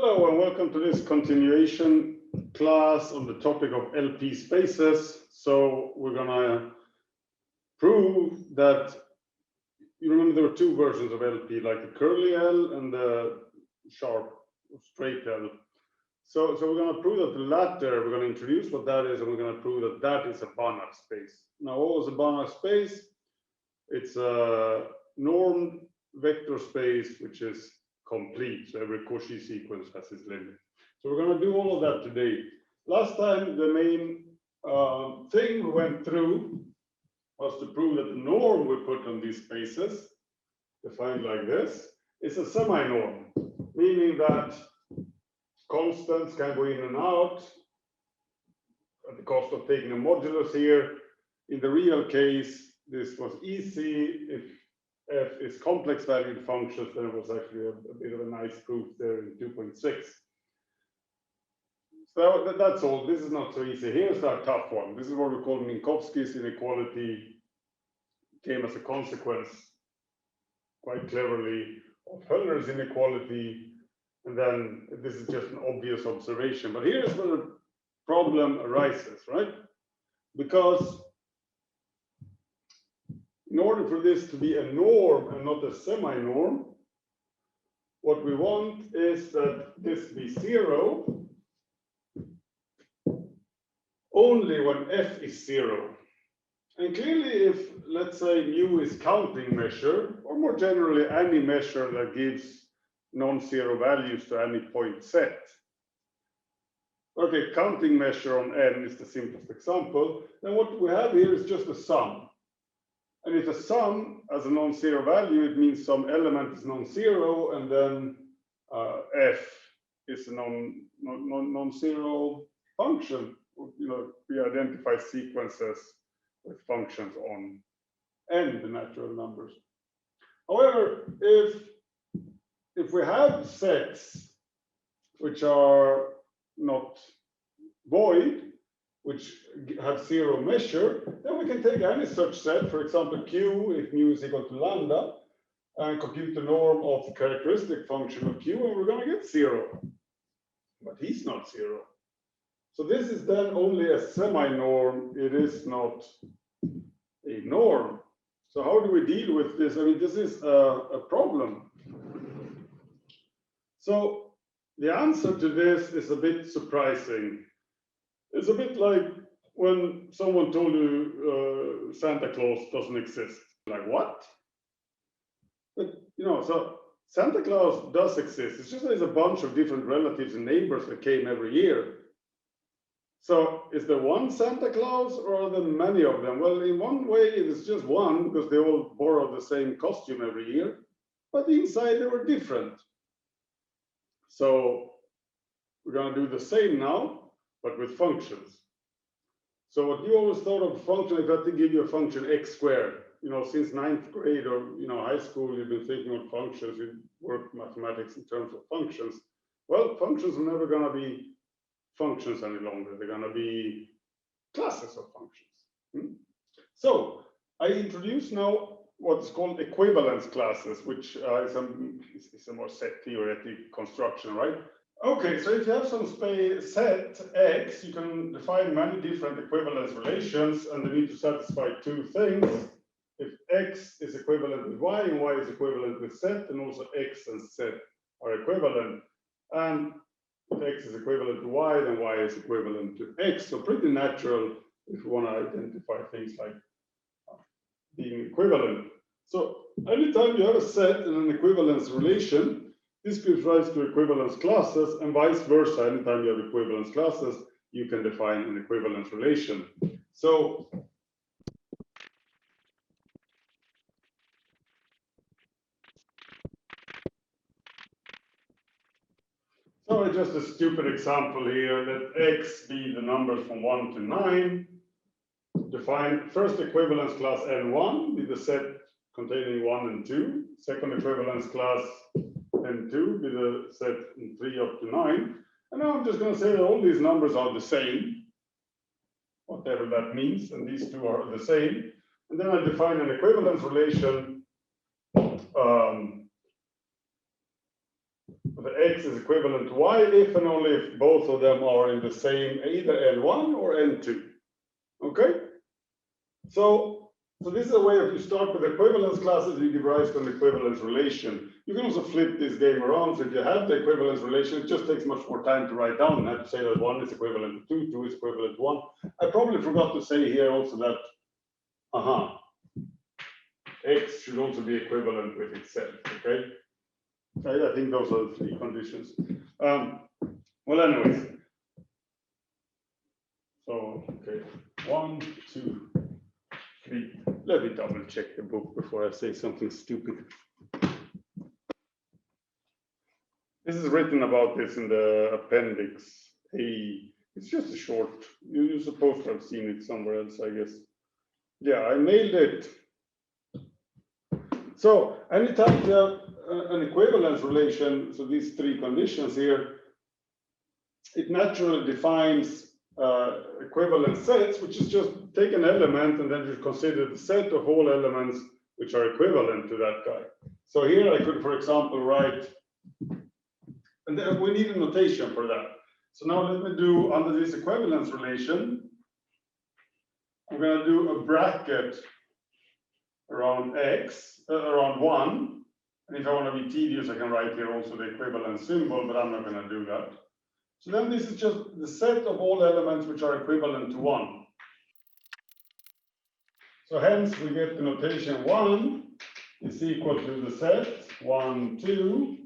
Hello and welcome to this continuation class on the topic of LP spaces. So we're gonna prove that, you remember there were two versions of LP, like the curly L and the sharp straight L. So we're gonna prove that the latter, we're gonna introduce what that is, and we're gonna prove that that is a Banach space. Now, what was a Banach space? It's a normed vector space which is complete. So every Cauchy sequence has its limit. So we're going to do all of that today. Last time, the main thing we went through was to prove that the norm we put on these spaces, defined like this, is a semi-norm, meaning that constants can go in and out at the cost of taking a modulus here. In the real case, this was easy. If f is complex valued functions, then it was actually a bit of a nice proof there in 2.6. So that's all. This is not so easy. Here's our tough one. This is what we call Minkowski's inequality. Came as a consequence, quite cleverly, of Höller's inequality. And then this is just an obvious observation. But here's where the problem arises, right? Because in order for this to be a norm and not a semi-norm, what we want is that this be 0 only when f is 0. And clearly, if, let's say, mu is counting measure, or more generally, any measure that gives non-zero values to any point set. Okay, counting measure on n is the simplest example. Then what we have here is just a sum. And if a sum has a non-zero value, it means some element is non-zero, and then f is a non-zero function. You know, we identify sequences with functions on n, the natural numbers. However, if we have sets which are not void, which have zero measure, then we can take any such set, for example, Q, if mu is equal to lambda, and compute the norm of the characteristic function of Q, and we're going to get 0. But he's not 0. So this is then only a semi-norm. It is not a norm. So how do we deal with this? I mean, this is a problem. So the answer to this is a bit surprising. It's a bit like when someone told you Santa Claus doesn't exist. Like, what? But, you know, so Santa Claus does exist. It's just there's a bunch of different relatives and neighbors that came every year. So is there one Santa Claus or are there many of them? Well, in one way, it is just one because they all borrow the same costume every year. But inside, they were different. So we're going to do the same now, but with functions. So what you always thought of a function, if I had to give you a function x squared, you know, since 9th grade or, you know, high school, you've been thinking of functions, you work mathematics in terms of functions. Well, functions are never going to be functions any longer. They're going to be classes of functions. So I introduce now what's called equivalence classes, which is a more set theoretic construction, right? Okay, so if you have some set X, you can define many different equivalence relations, and they need to satisfy two things. If X is equivalent with Y, and Y is equivalent with Z, then also X and Z are equivalent. And if X is equivalent to Y, then Y is equivalent to X. So pretty natural if you want to identify things like being equivalent. So anytime you have a set in an equivalence relation, this gives rise to equivalence classes, and vice versa. Anytime you have equivalence classes, you can define an equivalence relation. So just a stupid example here, let X be the numbers from 1 to 9. Define first equivalence class N1, be the set containing 1 and 2. Second equivalence class N2, be the set in 3 up to 9. And now I'm just going to say that all these numbers are the same, whatever that means, and these two are the same. And then I define an equivalence relation the x is equivalent to y if and only if both of them are in the same either n1 or n2. Okay? So this is a way of you start with equivalence classes, you give rise to an equivalence relation. You can also flip this game around. So if you have the equivalence relation, it just takes much more time to write down. I have to say that 1 is equivalent to 2, 2 is equivalent to 1. I probably forgot to say here also that x should also be equivalent with itself, okay? I think those are the three conditions. Well, anyways. So, okay, 1, 2, 3. Let me double check the book before I say something stupid. This is written about this in the appendix A. It's just a short, you're supposed to have seen it somewhere else, I guess. Yeah, I nailed it. So anytime you have an equivalence relation, so these three conditions here, it naturally defines equivalent sets, which is just take an element and then you consider the set of all elements which are equivalent to that guy. So here I could, for example, write, and then we need a notation for that. So now let me do, under this equivalence relation, I'm going to do a bracket around x, around 1. And if I want to be tedious, I can write here also the equivalent symbol, but I'm not going to do that. So then this is just the set of all elements which are equivalent to 1. So hence we get the notation 1 is equal to the set 1, 2,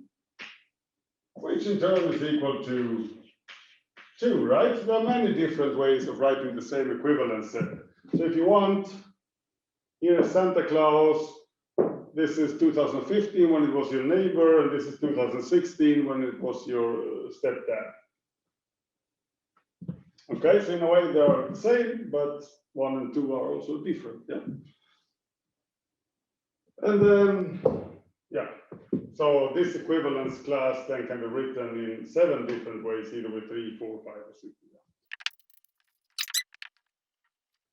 which in turn is equal to 2, right? So there are many different ways of writing the same equivalence set. So if you want, here is Santa Claus, this is 2015 when it was your neighbor, and this is 2016 when it was your stepdad. Okay, so in a way they are the same, but 1 and 2 are also different, yeah? And then, yeah, so this equivalence class then can be written in 7 different ways, either with 3, 4, 5, or 6.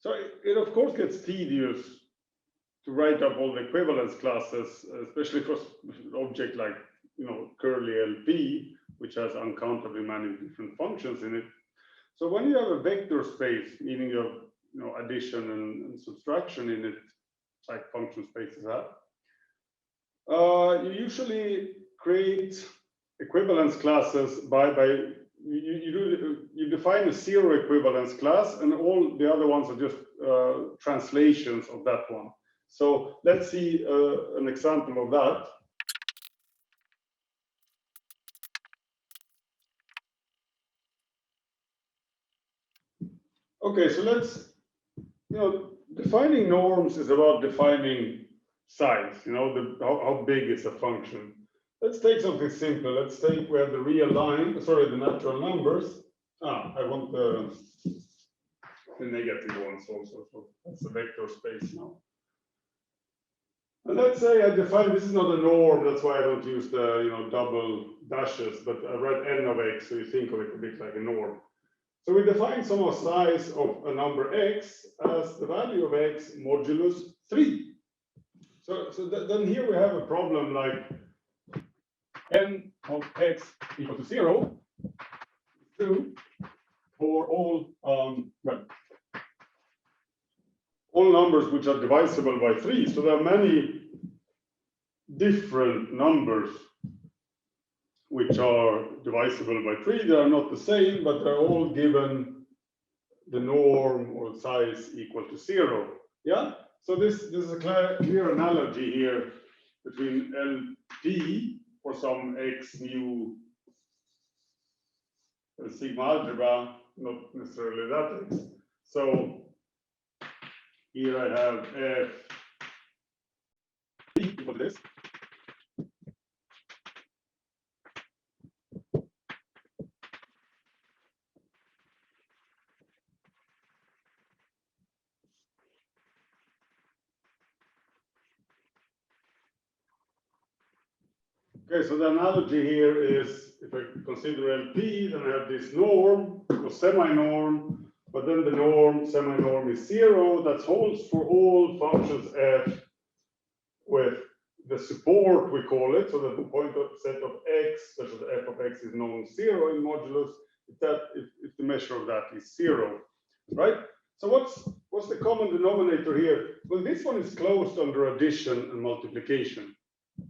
So it of course gets tedious to write up all the equivalence classes, especially for an object like, you know, curly LP, which has uncountably many different functions in it. So when you have a vector space, meaning you have, you know, addition and subtraction in it, like function spaces have, you usually create equivalence classes by you define a zero equivalence class, and all the other ones are just translations of that one. So let's see an example of that. Okay, so let's, you know, defining norms is about defining size, you know, how big is a function. Let's take something simple. Let's take where the real line, sorry, the natural numbers. I want the negative ones also. So that's a vector space now. And let's say I define, this is not a norm, that's why I don't use the, you know, double dashes, but I write n of x, so you think of it a bit like a norm. So we define some of size of a number x as the value of x modulus 3. So then here we have a problem like n of x equal to 0, true for all all numbers which are divisible by 3. So there are many different numbers which are divisible by 3. They are not the same, but they're all given the norm or size equal to 0. Yeah? So this is a clear analogy here between LP for some x mu sigma algebra, not necessarily that x. So here I have f equal to this. Okay, so the analogy here is if I consider LP, then I have this norm or semi-norm, but then the norm, semi-norm is 0. That holds for all functions f with the support, we call it, so that the point of set of x, such that f of x is non-zero in modulus, if the measure of that is 0, right? So what's the common denominator here? Well, this one is closed under addition and multiplication.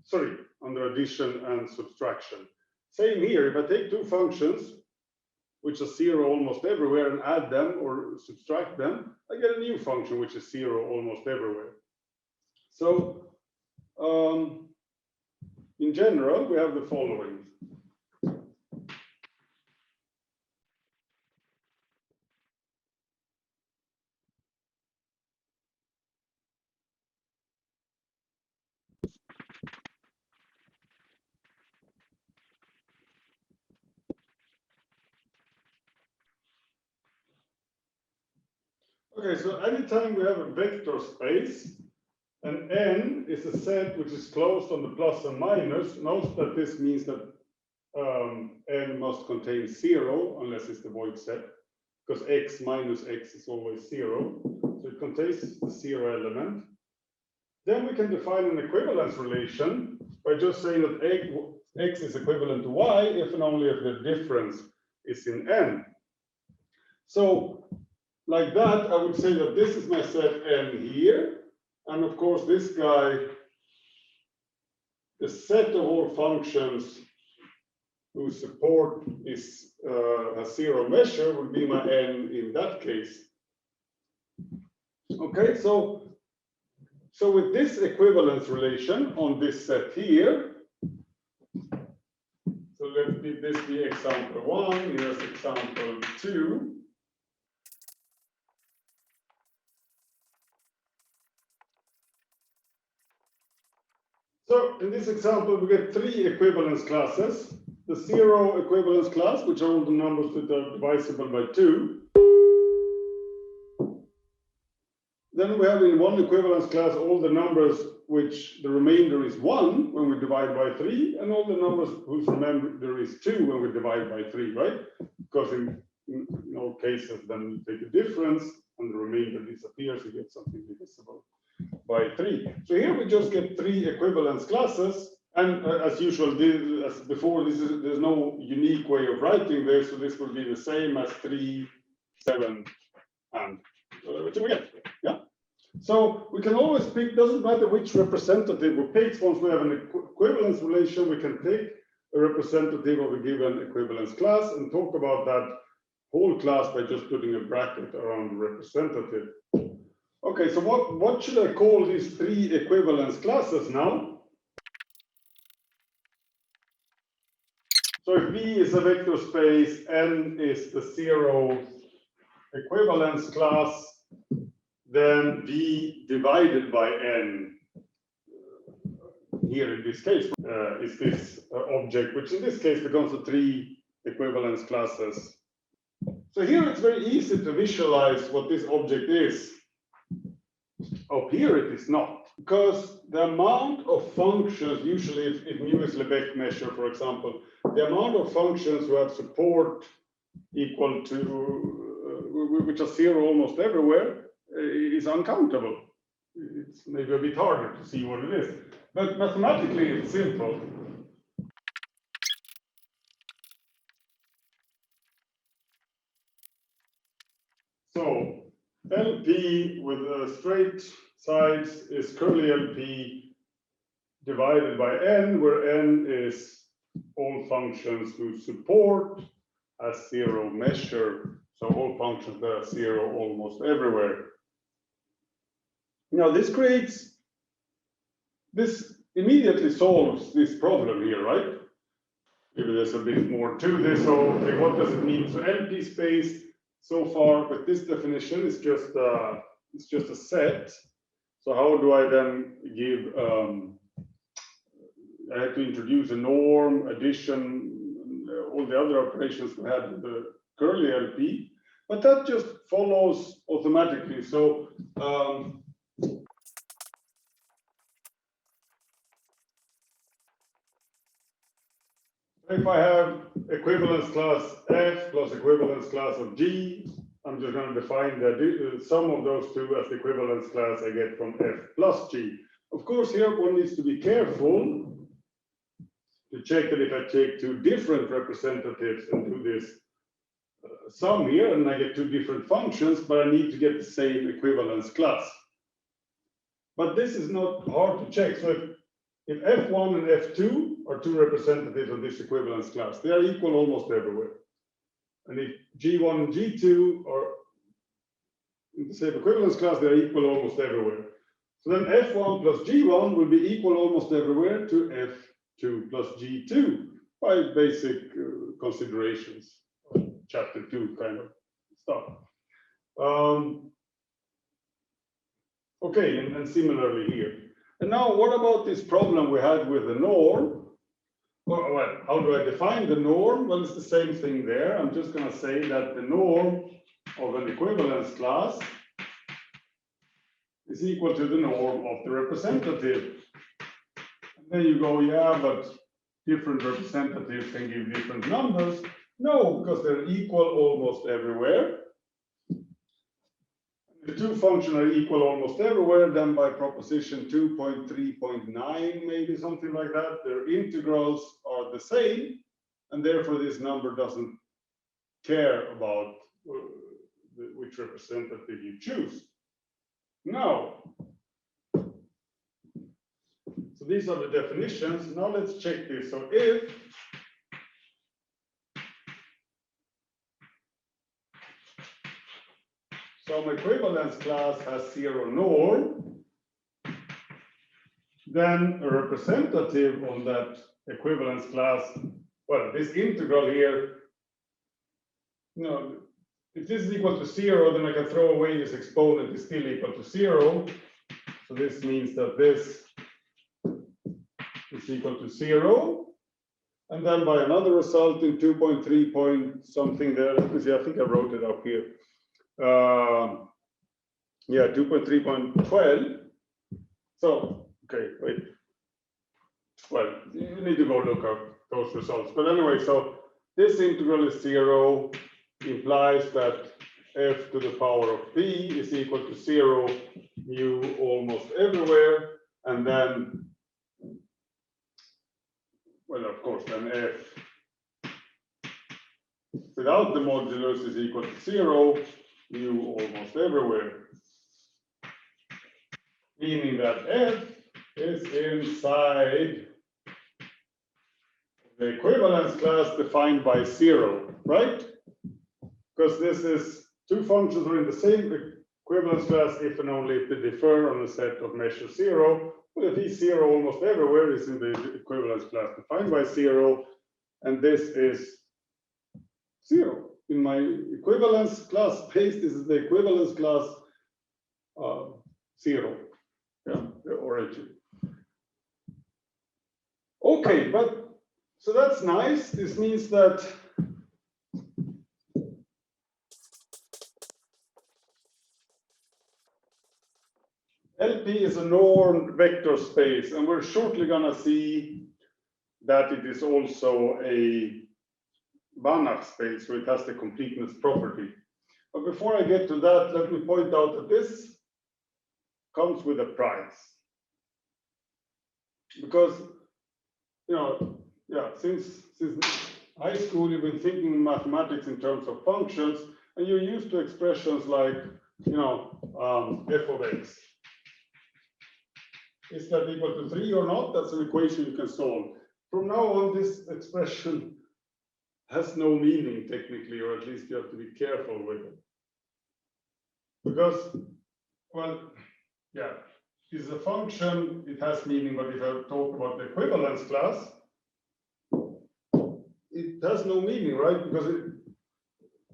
Sorry, under addition and subtraction. Same here, if I take two functions, which are 0 almost everywhere, and add them or subtract them, I get a new function which is 0 almost everywhere. So in general, we have the following. Okay, so anytime we have a vector space, and N is a set which is closed on the plus and minus, note that this means that N must contain 0 unless it's the void set, because x minus x is always 0. So it contains the 0 element. Then we can define an equivalence relation by just saying that x is equivalent to y if and only if the difference is in N. So like that, I would say that this is my set N here. And of course, this guy, the set of all functions whose support is a 0 measure would be my N in that case. Okay, so with this equivalence relation on this set here, so let this be example 1, here's example 2. So in this example, we get 3 equivalence classes. The 0 equivalence class, which are all the numbers that are divisible by 2. Then we have in one equivalence class all the numbers which the remainder is 1 when we divide by 3, and all the numbers whose remainder is 2 when we divide by 3, right? Because in all cases, then you take a difference and the remainder disappears, you get something divisible by 3. So here we just get 3 equivalence classes, and as usual, as before, there's no unique way of writing this, so this will be the same as 3, 7, and which we get. Yeah. So we can always pick, doesn't matter which representative we pick, once we have an equivalence relation, we can take a representative of a given equivalence class and talk about that whole class by just putting a bracket around the representative. Okay, so what should I call these 3 equivalence classes now? So if V is a vector space, N is the 0 equivalence class, then V divided by N, here in this case, is this object, which in this case becomes the 3 equivalence classes. So here it's very easy to visualize what this object is. Up here it is not, because the amount of functions, usually if mu is Lebesgue measure, for example, the amount of functions who have support equal to, which are 0 almost everywhere, is uncountable. It's maybe a bit harder to see what it is, but mathematically it's simple. So LP with straight sides is curly LP divided by N, where N is all functions whose support has 0 measure. So all functions that are 0 almost everywhere. Now this immediately solves this problem here, right? Maybe there's a bit more to this. So okay, what does it mean? So LP space so far with this definition is just a set. So how do I then give? I have to introduce a norm, addition, all the other operations we had with the curly LP, but that just follows automatically. So if I have equivalence class F plus equivalence class of G, I'm just going to define the sum of those two as the equivalence class I get from F plus G. Of course, here one needs to be careful, to check that if I take two different representatives and do this sum here, and I get two different functions, but I need to get the same equivalence class. But this is not hard to check. So if F1 and F2 are two representatives of this equivalence class, they are equal almost everywhere. And if G1 and G2 are in the same equivalence class, they are equal almost everywhere. So then F1 plus G1 will be equal almost everywhere to F2 plus G2 by basic considerations, chapter 2 kind of stuff. Okay, and similarly here. And now what about this problem we had with the norm? Well, how do I define the norm? Well, it's the same thing there. I'm just going to say that the norm of an equivalence class is equal to the norm of the representative. And then you go, yeah, but different representatives can give different numbers. No, because they're equal almost everywhere. The two functions are equal almost everywhere, then by proposition 2.3.9, maybe something like that, their integrals are the same, and therefore this number doesn't care about which representative you choose. Now, so these are the definitions. Now let's check this. So if some equivalence class has zero norm, then a representative on that equivalence class, well, this integral here, if this is equal to 0, then I can throw away this exponent is still equal to 0. So this means that this is equal to 0. And then by another result in 2.3 point something there, let me see, I think I wrote it up here. Yeah, 2.3.12. So, okay, wait. Well, you need to go look up those results. But anyway, so this integral is 0, implies that f to the power of p is equal to 0 mu almost everywhere. And then, well, of course, then f without the modulus is equal to 0 mu almost everywhere. Meaning that f is inside the equivalence class defined by 0, right? Because this is two functions are in the same equivalence class if and only if they differ on a set of measure 0. Well, if he's 0 almost everywhere, is in the equivalence class defined by 0, and this is 0. In my equivalence class space, this is the equivalence class 0. Yeah, the origin. Okay, but so that's nice. This means that LP is a normed vector space, and we're shortly going to see that it is also a Banach space, so it has the completeness property. But before I get to that, let me point out that this comes with a price. Because, since high school, you've been thinking mathematics in terms of functions, and you're used to expressions like, f of x. Is that equal to 3 or not? That's an equation you can solve. From now on, this expression has no meaning technically, or at least you have to be careful with it. Because, well, yeah, it's a function, it has meaning, but if I talk about the equivalence class, it has no meaning, right? Because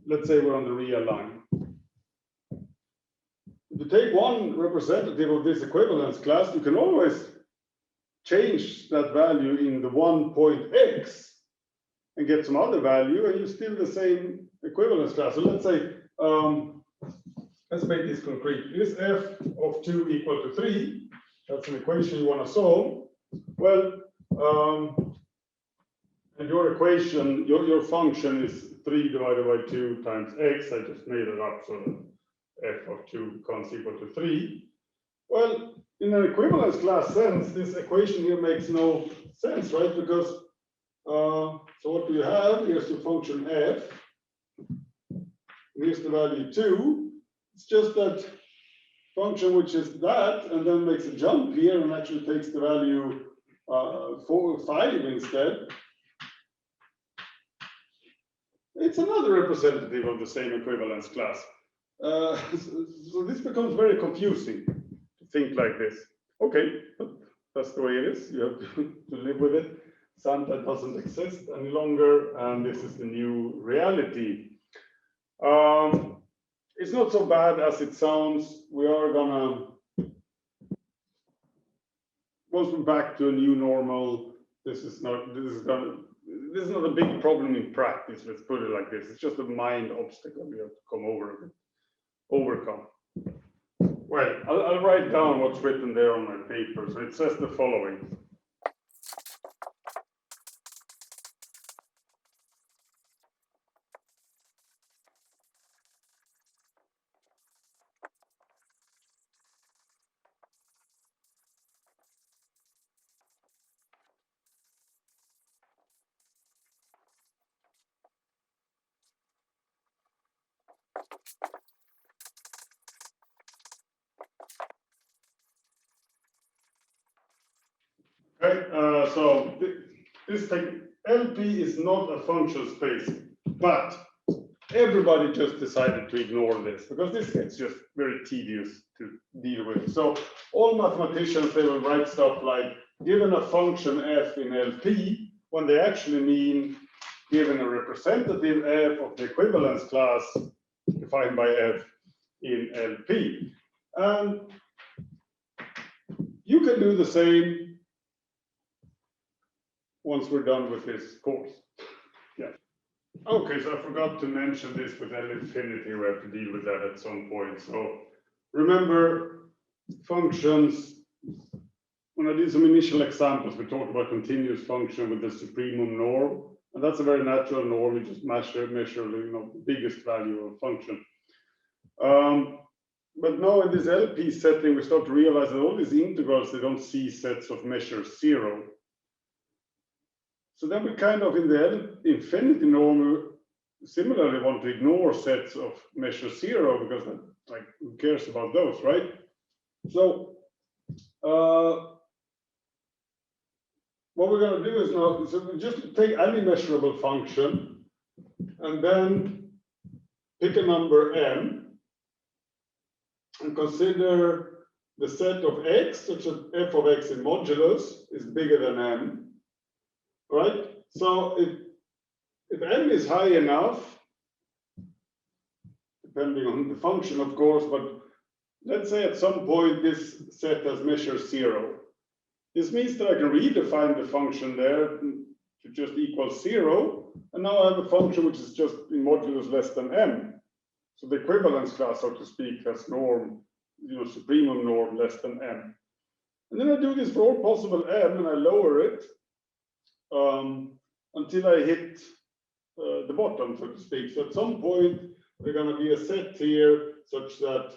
let's say we're on the real line. If you take one representative of this equivalence class, you can always change that value in the one point x and get some other value, and you still the same equivalence class. So let's say, let's make this concrete. Is f of 2 equal to 3? That's an equation you want to solve. Well, and your equation, your function is 3 divided by 2 times x. I just made it up so that f of 2 becomes equal to 3. Well, in an equivalence class sense, this equation here makes no sense, right? Because what we have, here's the function f, here's the value 2. It's just that function which is that, and then makes a jump here and actually takes the value 5 instead. It's another representative of the same equivalence class. So this becomes very confusing to think like this. Okay, but that's the way it is. You have to live with it. Santa doesn't exist any longer, and this is the new reality. It's not so bad as it sounds. We are gonna, once we're back to a new normal, this is not a big problem in practice. Let's put it like this. It's just a mind obstacle we have to overcome. Well, I'll write down what's written there on my paper. So it says the following. Okay, so this thing, LP is not a function space, but everybody just decided to ignore this because this gets just very tedious to deal with. So all mathematicians, they will write stuff like given a function f in LP, when they actually mean given a representative f of the equivalence class defined by f in LP. And you can do the same once we're done with this course. Yeah. Okay, so I forgot to mention this with L infinity. We have to deal with that at some point. So remember functions. When I did some initial examples, we talked about continuous function with the supremum norm. And that's a very natural norm. You just measure the biggest value of a function. But now in this LP setting, we start to realize that all these integrals, they don't see sets of measures 0. So then we kind of, in the L infinity norm, similarly want to ignore sets of measure 0 because, like, who cares about those, right? So what we're going to do is now, so we just take any measurable function and then pick a number m and consider the set of x, such that f of x in modulus is bigger than m. Right? So if m is high enough, depending on the function, of course, but let's say at some point this set has measure 0. This means that I can redefine the function there to just equal 0, and now I have a function which is just in modulus less than m. So the equivalence class, so to speak, has norm, supremum norm less than m. And then I do this for all possible m, and I lower it until I hit the bottom, so to speak. So at some point, there's going to be a set here such that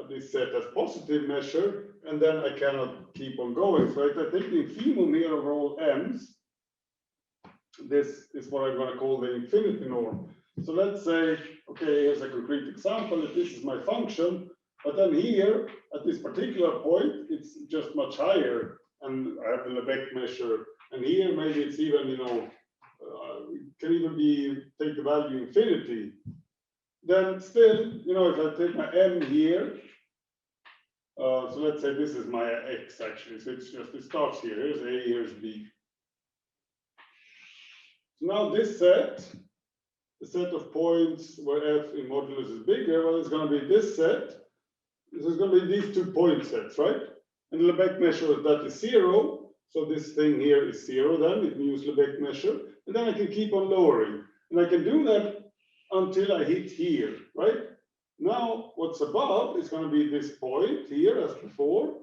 this set has positive measure, and then I cannot keep on going. So if I take the infimum here over all m's, this is what I'm going to call the infinity norm. So let's say, okay, here's a concrete example, if this is my function, but then here, at this particular point, it's just much higher, and I have the Lebesgue measure. And here, maybe it's even, can even be, take the value infinity. Then still, if I take my m here, so let's say this is my x actually. So it's just, it starts here. Here's A, here's B. So now this set, the set of points where f in modulus is bigger, well, it's going to be this set. This is going to be these 2 point sets, right? And the Lebesgue measure of that is 0. So this thing here is 0 then, if we use Lebesgue measure. And then I can keep on lowering. And I can do that until I hit here, right? Now, what's above is going to be this point here as before,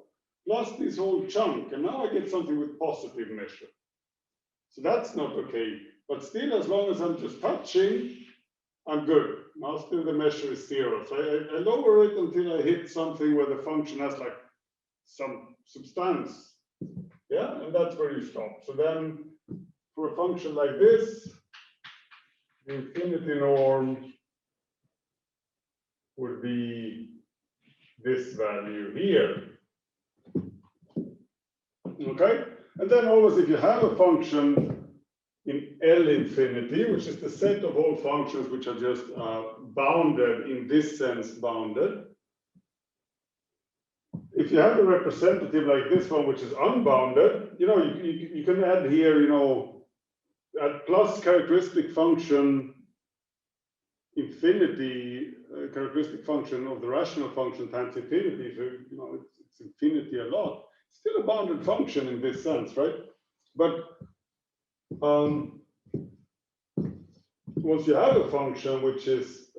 plus this whole chunk. And now I get something with positive measure. So that's not okay. But still, as long as I'm just touching, I'm good. Now still the measure is 0. So I lower it until I hit something where the function has like some substance. Yeah, and that's where you stop. So then for a function like this, the infinity norm would be this value here. Okay? And then always if you have a function in L infinity, which is the set of all functions which are just bounded, in this sense bounded. If you have a representative like this one, which is unbounded, you know, you can add here, you know, add plus characteristic function infinity, characteristic function of the rational function times infinity. So, you know, it's infinity a lot. Still a bounded function in this sense, right? But once you have a function which is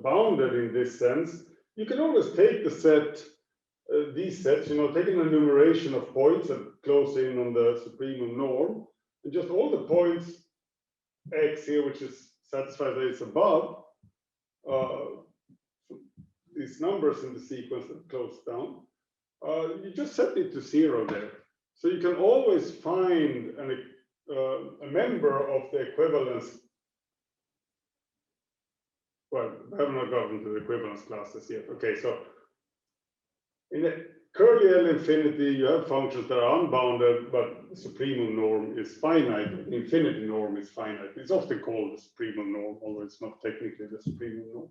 bounded in this sense, you can always take the set, these sets, you know, take an enumeration of points and close in on the supremum norm, and just all the points x here, which is satisfies that it's above these numbers in the sequence that close down, you just set it to 0 there. So you can always find a member of the equivalence. Well, I have not gotten to the equivalence classes yet. Okay, so in the curly L infinity, you have functions that are unbounded, but the supremum norm is finite. The infinity norm is finite. It's often called the supremum norm, although it's not technically the supremum norm.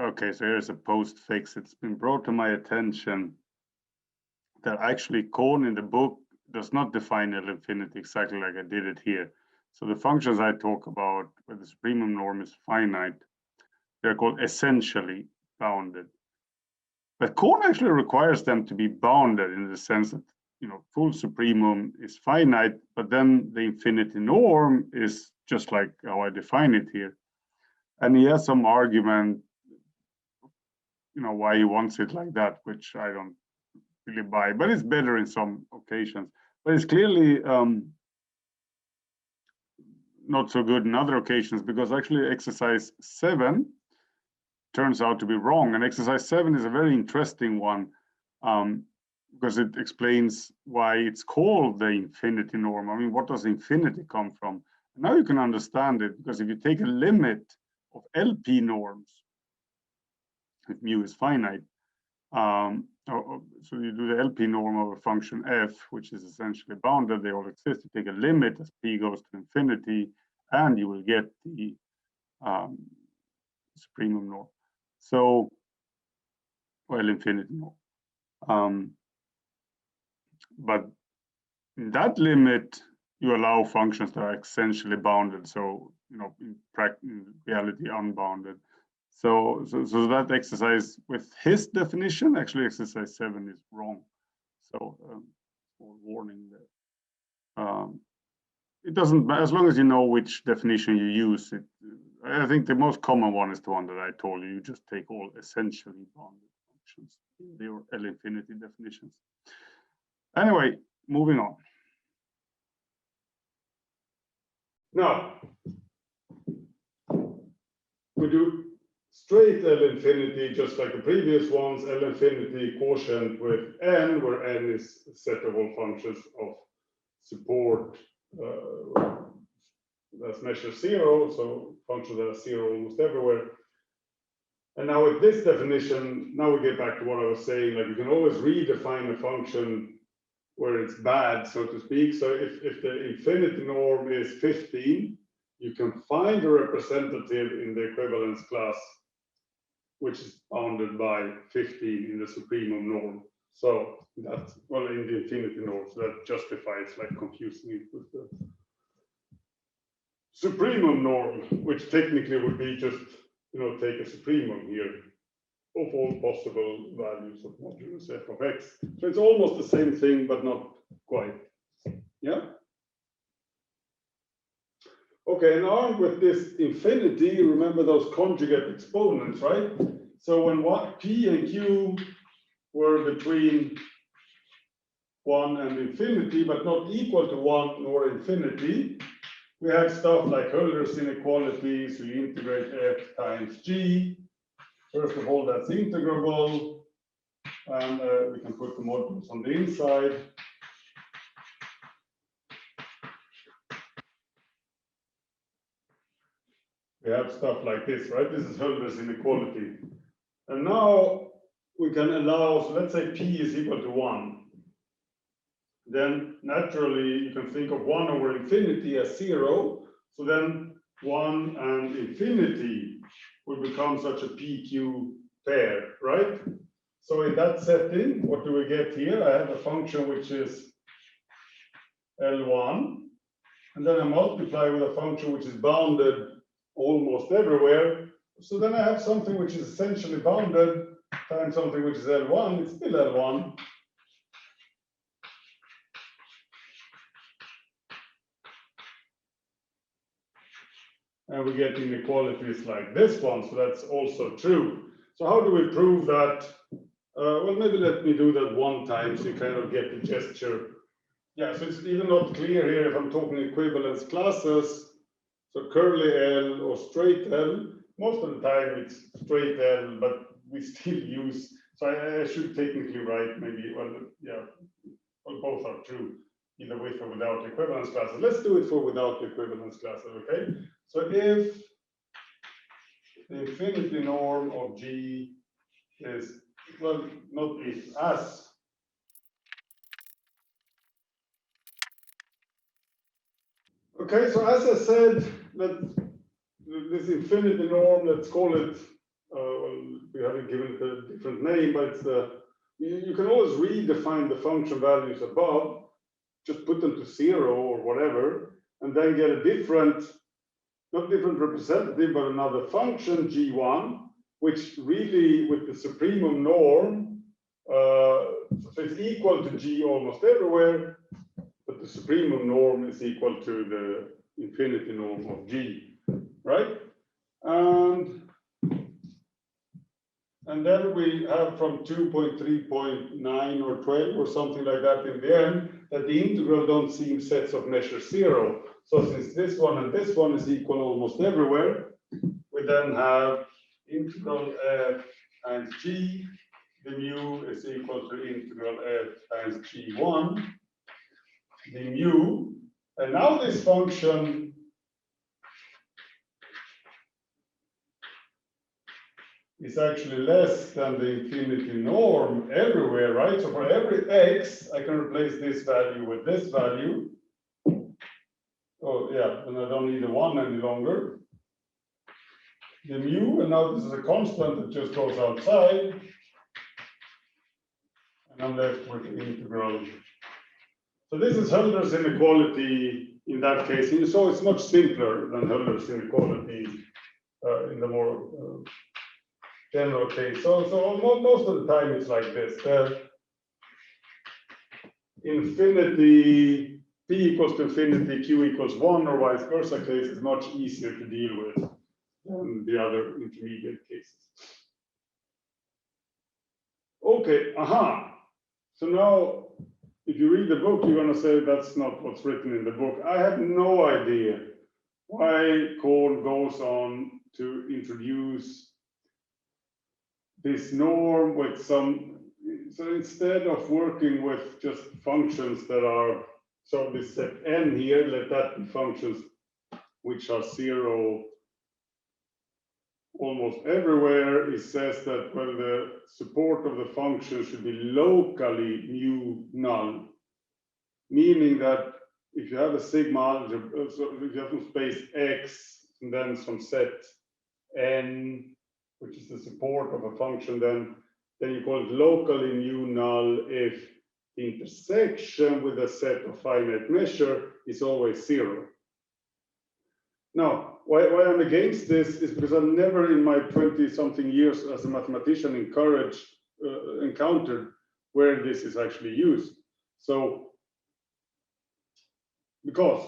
Okay, so here's a postfix. It's been brought to my attention that actually Kohn in the book does not define L infinity exactly like I did it here. So the functions I talk about where the supremum norm is finite, they're called essentially bounded. But Kohn actually requires them to be bounded in the sense that, you know, full supremum is finite, but then the infinity norm is just like how I define it here. And he has some argument, you know, why he wants it like that, which I don't really buy, but it's better in some occasions. But it's clearly not so good in other occasions, because actually exercise 7 turns out to be wrong. And exercise 7 is a very interesting one because it explains why it's called the infinity norm. I mean, what does infinity come from? Now you can understand it, because if you take a limit of LP norms, if mu is finite, so you do the LP norm of a function f, which is essentially bounded, they all exist. You take a limit as p goes to infinity, and you will get the supremum norm. So, well, infinity norm. But in that limit, you allow functions that are essentially bounded. So, you know, in reality, unbounded. So that exercise with his definition, actually exercise 7 is wrong. So warning there. It doesn't, as long as you know which definition you use, it. I think the most common one is the one that I told you. You just take all essentially bounded functions in your L infinity definitions. Anyway, moving on. Now, we do straight L infinity, just like the previous ones, L infinity quotient with n, where n is a set of all functions of support that's measured 0, so functions that are 0 almost everywhere. And now with this definition, now we get back to what I was saying, like you can always redefine a function where it's bad, so to speak. So if the infinity norm is 15, you can find a representative in the equivalence class which is bounded by 15 in the supremum norm. So that's, well, in the infinity norm, so that justifies like confusing it with the supremum norm, which technically would be just, you know, take a supremum here of all possible values of modulus f of x. So it's almost the same thing, but not quite. Yeah. Okay, and armed with this infinity, remember those conjugate exponents, right? So when what p and q were between 1 and infinity, but not equal to 1 nor infinity, we had stuff like Hölder's inequality, so you integrate f times g. First of all, that's integrable, and we can put the modulus on the inside. we have stuff like this, right? This is Hölder's inequality. And now we can allow, so let's say P is equal to 1. Then naturally you can think of 1 over infinity as 0. So then 1 and infinity will become such a PQ pair, right? So in that setting, what do we get here? I have a function which is L1, and then I multiply with a function which is bounded almost everywhere. So then I have something which is essentially bounded times something which is L1, it's still L1. And we get inequalities like this one, so that's also true. So how do we prove that? Well, maybe let me do that one time so you kind of get the gesture. Yeah, so it's even not clear here if I'm talking equivalence classes. So curly L or straight L, most of the time it's straight L, but we still use, so I should technically write maybe, well, yeah, well, both are true, either with or without equivalence classes. Let's do it for without equivalence classes, okay? So if the infinity norm of G is, well, not if, as. Okay, so as I said, this infinity norm, let's call it, well, we haven't given it a different name, but it's you can always redefine the function values above, just put them to 0 or whatever, and then get a different, not different representative, but another function, G1, which really, with the supremum norm, so it's equal to G almost everywhere, but the supremum norm is equal to the infinity norm of G, right? And then we have from 2.3.9 or 12 or something like that in the end, that the integral don't seem sets of measure 0. So since this one and this one is equal almost everywhere, we then have integral f times g, the mu is equal to integral f times g1, the mu, and now this function is actually less than the infinity norm everywhere, right? So for every x, I can replace this value with this value. Oh, yeah, and I don't need a 1 any longer. The mu, and now this is a constant that just goes outside. And I'm left with the integral. So this is Hölder's inequality in that case. And you saw it's much simpler than Hölder's inequality in the more general case. So most of the time it's like this. Infinity, p equals to infinity, q equals 1, or vice versa case is much easier to deal with than the other intermediate cases. Okay, aha. So now, if you read the book, you're going to say that's not what's written in the book. I have no idea why Kohn goes on to introduce this norm with some, so instead of working with just functions that are, so this set n here, let that be functions which are 0 almost everywhere. It says that, well, the support of the function should be locally mu null, meaning that if you have a sigma algebra, so if you have some space x and then some set n, which is the support of a function, then you call it locally mu null if the intersection with a set of finite measure is always 0. Now, why I'm against this is because I've never in my 20-something years as a mathematician encountered where this is actually used. So, because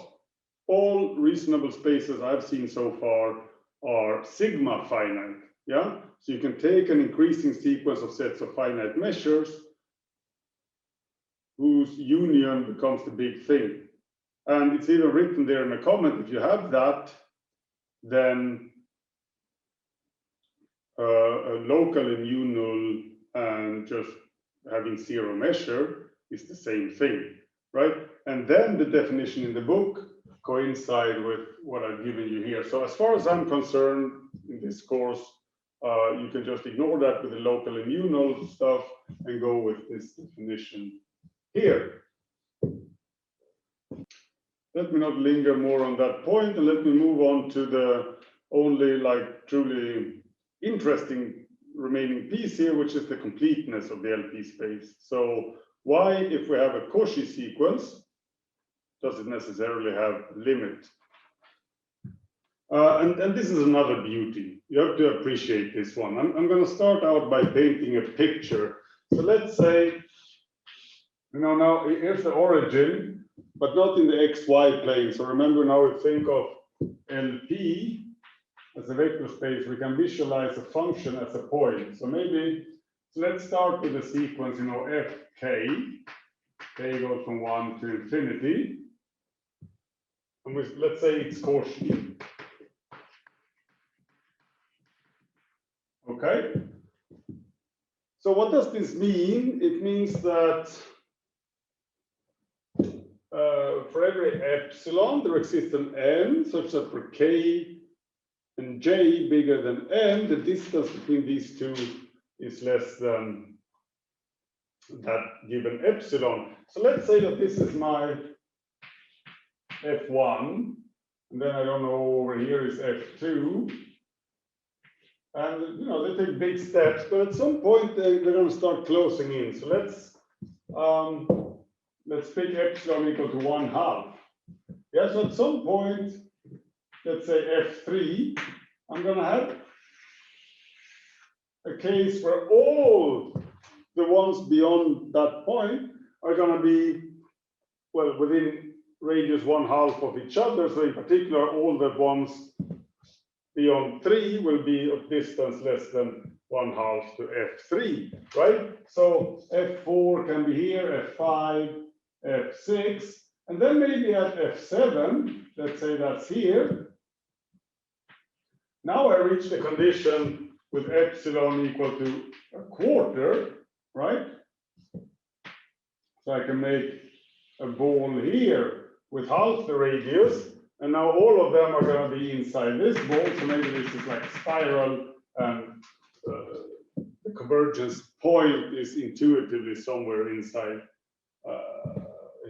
all reasonable spaces I've seen so far are sigma finite. Yeah, so you can take an increasing sequence of sets of finite measures whose union becomes the big thing. And it's even written there in a comment, if you have that, then a local mu null and just having 0 measure is the same thing, right? And then the definition in the book coincide with what I've given you here. So as far as I'm concerned in this course, you can just ignore that with the local and unal stuff and go with this definition here. Let me not linger more on that point, and let me move on to the only like truly interesting remaining piece here, which is the completeness of the LP space. So why, if we have a Cauchy sequence, does it necessarily have a limit? And this is another beauty. You have to appreciate this one. I'm going to start out by painting a picture. So let's say, you know, now here's the origin, but not in the XY plane. So remember, now we think of LP as a vector space. We can visualize a function as a point. So maybe, so let's start with the sequence, you know, Fk. K goes from 1 to infinity. And let's say it's Cauchy. Okay. So what does this mean? It means that for every epsilon, there exists an n, such that for k and j bigger than n, the distance between these two is less than that given epsilon. So let's say that this is my f1, and then I don't know, over here is f2. And you know, they take big steps, but at some point they're going to start closing in. So let's pick epsilon equal to 1/2. Yeah, so at some point, let's say f3, I'm going to have a case where all the ones beyond that point are going to be, well, within radius 1/2 of each other. So in particular, all the ones beyond 3 will be of distance less than 1/2 to f3, right? So f4 can be here, f5, f6, and then maybe at f7, let's say that's here. Now I reach the condition with epsilon equal to 1/4, right? So I can make a ball here with half the radius. And now all of them are going to be inside this ball. So maybe this is like a spiral, and the convergence point is intuitively somewhere inside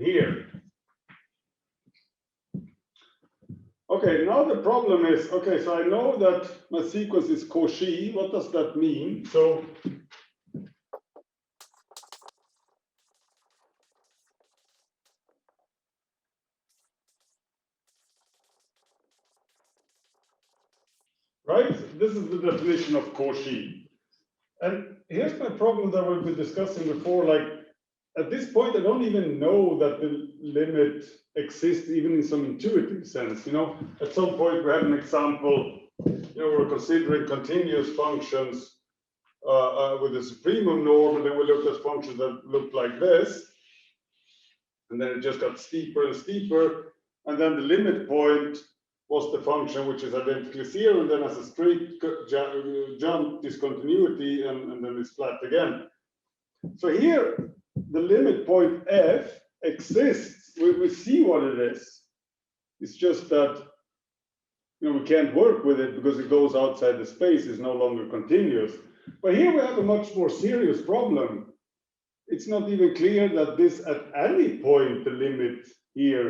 here. Okay, now the problem is, okay, so I know that my sequence is Cauchy. What does that mean? So right? This is the definition of Cauchy. And here's my problem that we've been discussing before. Like, at this point, I don't even know that the limit exists, even in some intuitive sense. You know, at some point we had an example, you know, we're considering continuous functions with a supremum norm, and then we looked at functions that looked like this. And then it just got steeper and steeper. And then the limit point was the function which is identically zero, and then has a straight jump discontinuity, and then it's flat again. So here, the limit point f exists. We see what it is. It's just that, you know, we can't work with it because it goes outside the space, is no longer continuous. But here we have a much more serious problem. It's not even clear that this at any point the limit here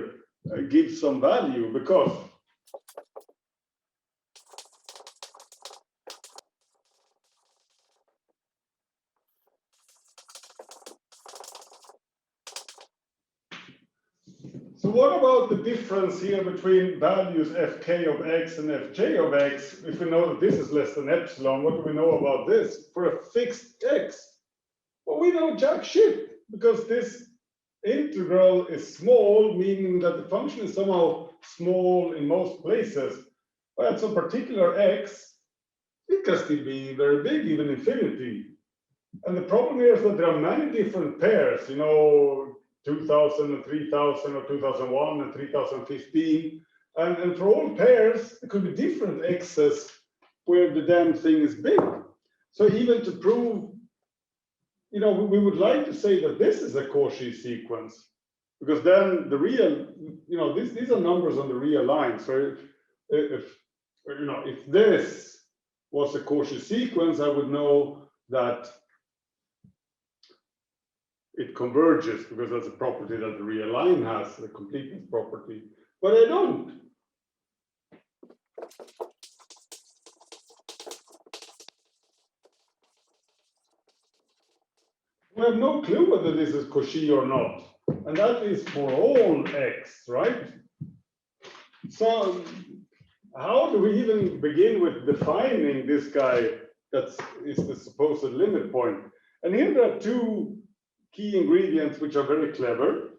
gives some value, because so what about the difference here between values fk of x and fj of x? If we know that this is less than epsilon, what do we know about this for a fixed x? Well, we know jack shit, because this integral is small, meaning that the function is somehow small in most places. But at some particular x, it can still be very big, even infinity. And the problem here is that there are many different pairs, you know, 2000 and 3000, or 2001 and 3015. And for all pairs, there could be different x's where the damn thing is big. So even to prove, you know, we would like to say that this is a Cauchy sequence. because then the real, these are numbers on the real line. So if this was a Cauchy sequence, I would know that it converges because that's a property that the real line has, the completeness property. But I don't. We have no clue whether this is Cauchy or not. And that is for all x, right? So how do we even begin with defining this guy that is the supposed limit point? And here there are two key ingredients which are very clever.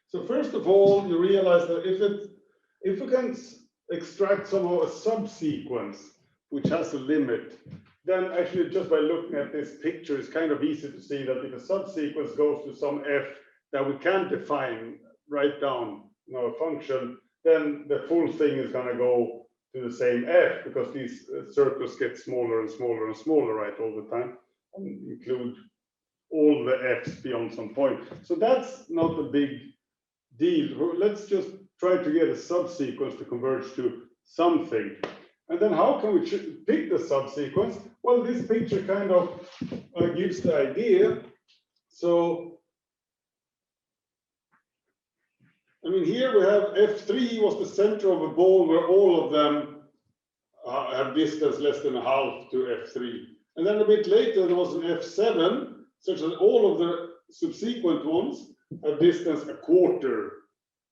So first of all, you realize that if we can extract somehow a subsequence which has a limit, then actually just by looking at this picture, it's kind of easy to see that if a subsequence goes to some f that we can define, write down, a function, then the full thing is going to go to the same f, because these circles get smaller and smaller and smaller, right, all the time, and include all the f's beyond some point. So that's not a big deal. Let's just try to get a subsequence to converge to something. And then how can we pick the subsequence? Well, this picture kind of gives the idea. So, I mean, here we have F3 was the center of a ball where all of them have distance less than a half to F3. And then a bit later, there was an F7, such that all of the subsequent ones have distance a quarter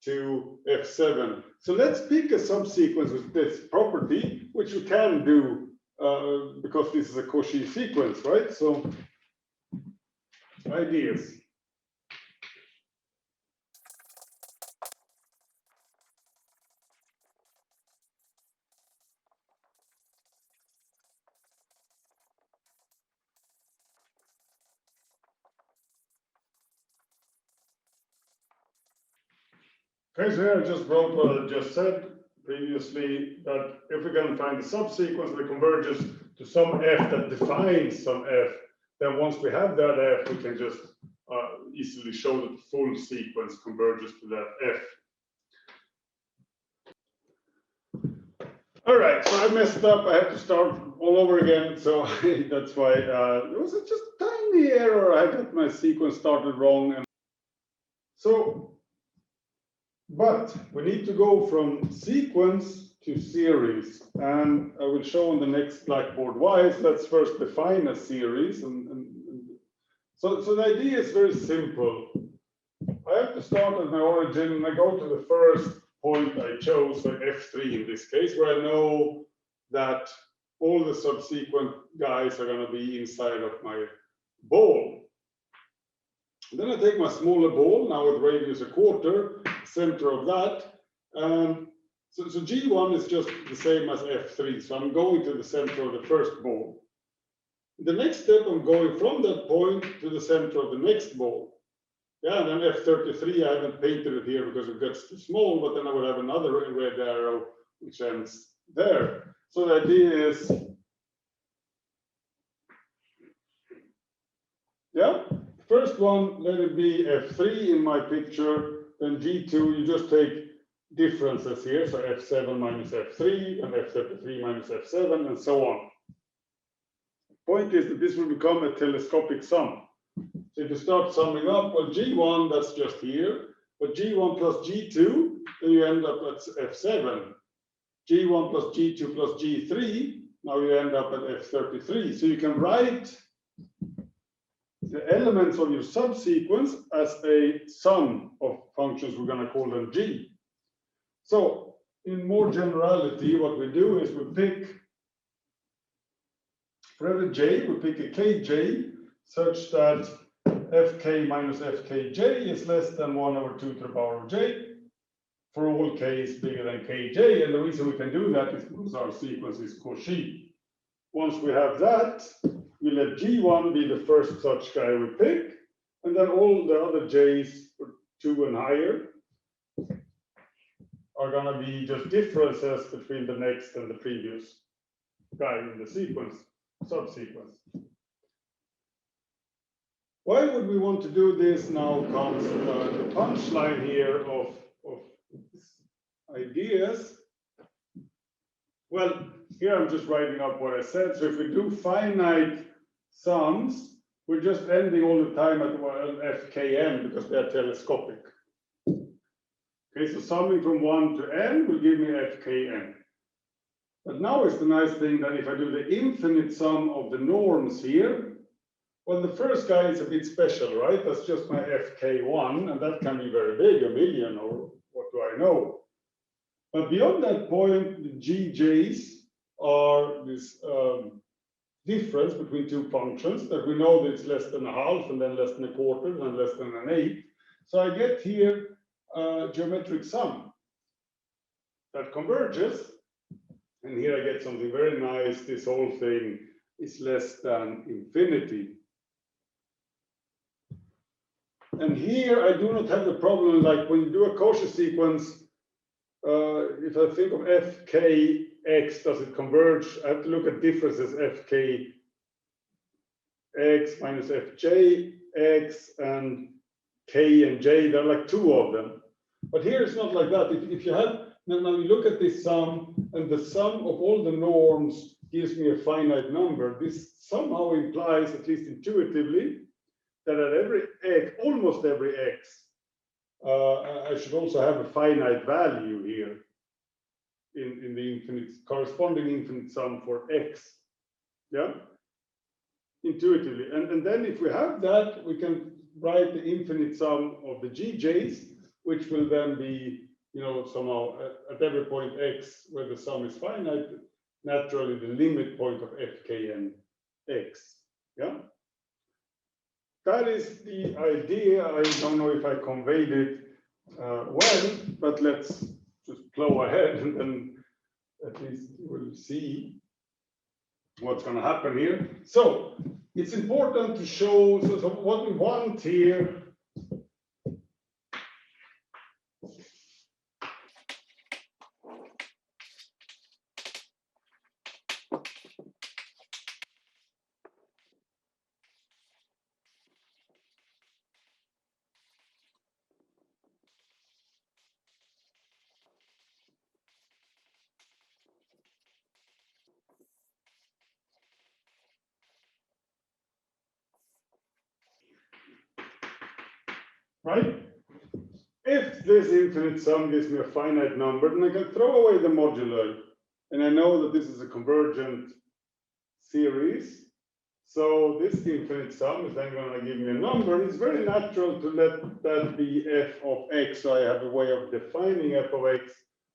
to F7. So let's pick a subsequence with this property, which we can do because this is a Cauchy sequence, right? So ideas. Okay, so here I just wrote what I just said previously, that if we can find the subsequence that converges to some f that defines some f, then once we have that f, we can just easily show that the full sequence converges to that f. All right, so I messed up. I have to start all over again. So that's why it was just a tiny error. I got my sequence started wrong. And so, but we need to go from sequence to series. And I will show on the next blackboard why. So let's first define a series. So the idea is very simple. I have to start at my origin, and I go to the first point I chose, so F3 in this case, where I know that all the subsequent guys are going to be inside of my ball. Then I take my smaller ball, now with radius a quarter, center of that. So G1 is just the same as F3, so I'm going to the center of the first ball. The next step, I'm going from that point to the center of the next ball. Yeah, and then F33, I haven't painted it here because it gets too small, but then I would have another red arrow which ends there. So the idea is, yeah, first one, let it be F3 in my picture, then G2, you just take differences here, so F7 minus F3, and F33 minus F7, and so on. Point is that this will become a telescopic sum. So if you start summing up, well, G1, that's just here, but G1 plus G2, then you end up at F7. G1 plus G2 plus G3, now you end up at F33. So you can write the elements of your subsequence as a sum of functions, we're going to call them G. So in more generality, what we do is we pick, for every J, we pick a Kj such that Fk minus Fkj is less than 1 over 2 to the power of j for all k is bigger than kj. And the reason we can do that is because our sequence is Cauchy. Once we have that, we let G1 be the first such guy we pick, and then all the other j's, 2 and higher, are going to be just differences between the next and the previous guy in the sequence, subsequence. Why would we want to do this now comes the punchline here of ideas. Well, here I'm just writing up what I said. So if we do finite sums, we're just ending all the time at fkn because they're telescopic. Okay, so summing from 1 to n will give me fkn. But now it's the nice thing that if I do the infinite sum of the norms here, well, the first guy is a bit special, right? That's just my fk1, and that can be very big, a million, or what do I know? But beyond that point, the gj's are this difference between two functions that we know that it's less than a half, and then less than a quarter, and less than an eighth. So I get here a geometric sum that converges. And here I get something very nice. This whole thing is less than infinity. And here I do not have the problem like when you do a Cauchy sequence, if I think of fkx, does it converge? I have to look at differences fkx minus fjx and k and j. There are like two of them. But here it's not like that. If you have, now you look at this sum, and the sum of all the norms gives me a finite number. This somehow implies, at least intuitively, that at every x, almost every x, I should also have a finite value here in the infinite, corresponding infinite sum for x. Yeah, intuitively. And then if we have that, we can write the infinite sum of the gj's, which will then be, you know, somehow at every point x where the sum is finite, naturally the limit point of fkn x. Yeah. That is the idea. I don't know if I conveyed it well, but let's just plow ahead and then at least we'll see what's going to happen here. So it's important to show, so what we want here right? If this infinite sum gives me a finite number, then I can throw away the modulo. And I know that this is a convergent series. So this infinite sum is then going to give me a number. It's very natural to let that be f of x. So I have a way of defining f of x.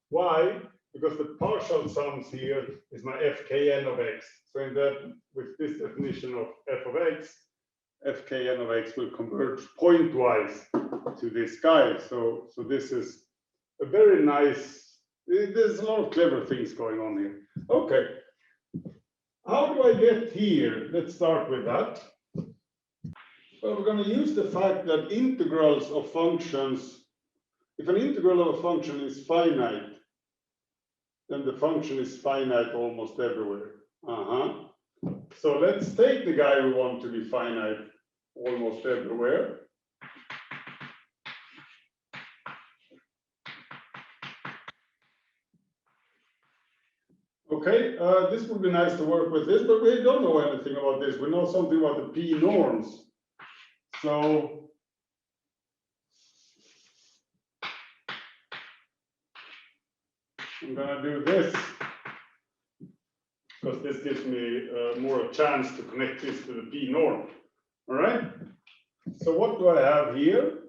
Why? Because the partial sums here is my fkn of x. So in that, with this definition of f of x, fkn of x will converge pointwise to this guy. So this is a very nice, there's a lot of clever things going on here. Okay. How do I get here? Let's start with that. Well, we're going to use the fact that integrals of functions, if an integral of a function is finite, then the function is finite almost everywhere. So let's take the guy we want to be finite almost everywhere. Okay, this would be nice to work with this, but we don't know anything about this. We know something about the p norms. So I'm gonna do this because this gives me more a chance to connect this to the p norm. All right. So what do I have here?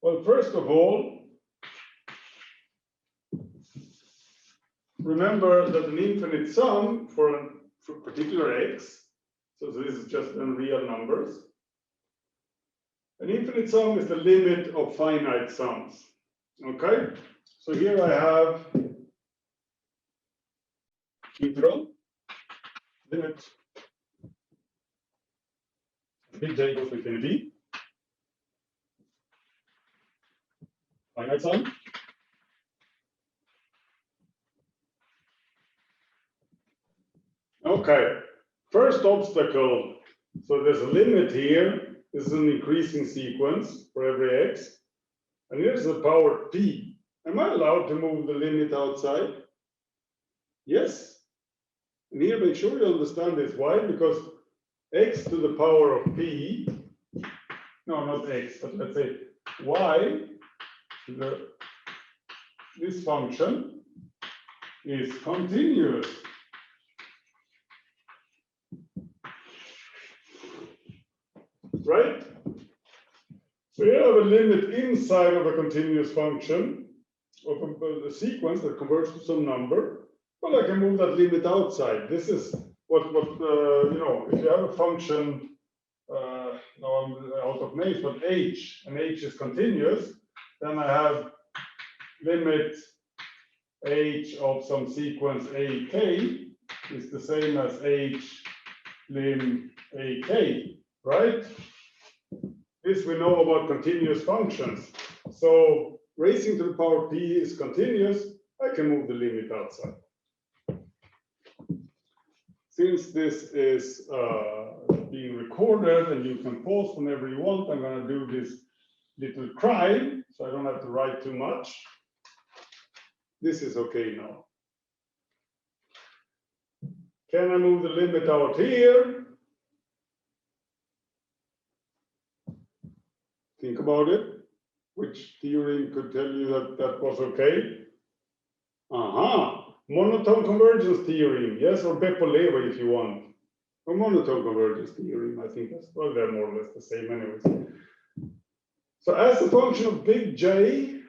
Well, first of all, remember that an infinite sum for a particular x, so this is just real numbers. An infinite sum is the limit of finite sums. Okay, so here I have integral limit big J goes to infinity, finite sum. Okay, first obstacle, so there's a limit here. This is an increasing sequence for every x. And here's the power p. Am I allowed to move the limit outside? Yes. And here, make sure you understand this. Why? Because x to the power of p, no, not x, but let's say y, this function is continuous. Right? So you have a limit inside of a continuous function of a sequence that converts to some number, but I can move that limit outside. This is what you know, if you have a function, now I'm out of names, but h, and h is continuous, then I have limit h of some sequence ak is the same as h lim ak, right? This we know about continuous functions. So raising to the power p is continuous, I can move the limit outside. Since this is being recorded and you can pause whenever you want, I'm going to do this little crime, so I don't have to write too much. This is okay now. Can I move the limit out here? Think about it. Which theorem could tell you that that was okay? Monotone convergence theorem, yes, or Beppoleva if you want. Or monotone convergence theorem, I think that's, well, they're more or less the same anyways. So as a function of big J,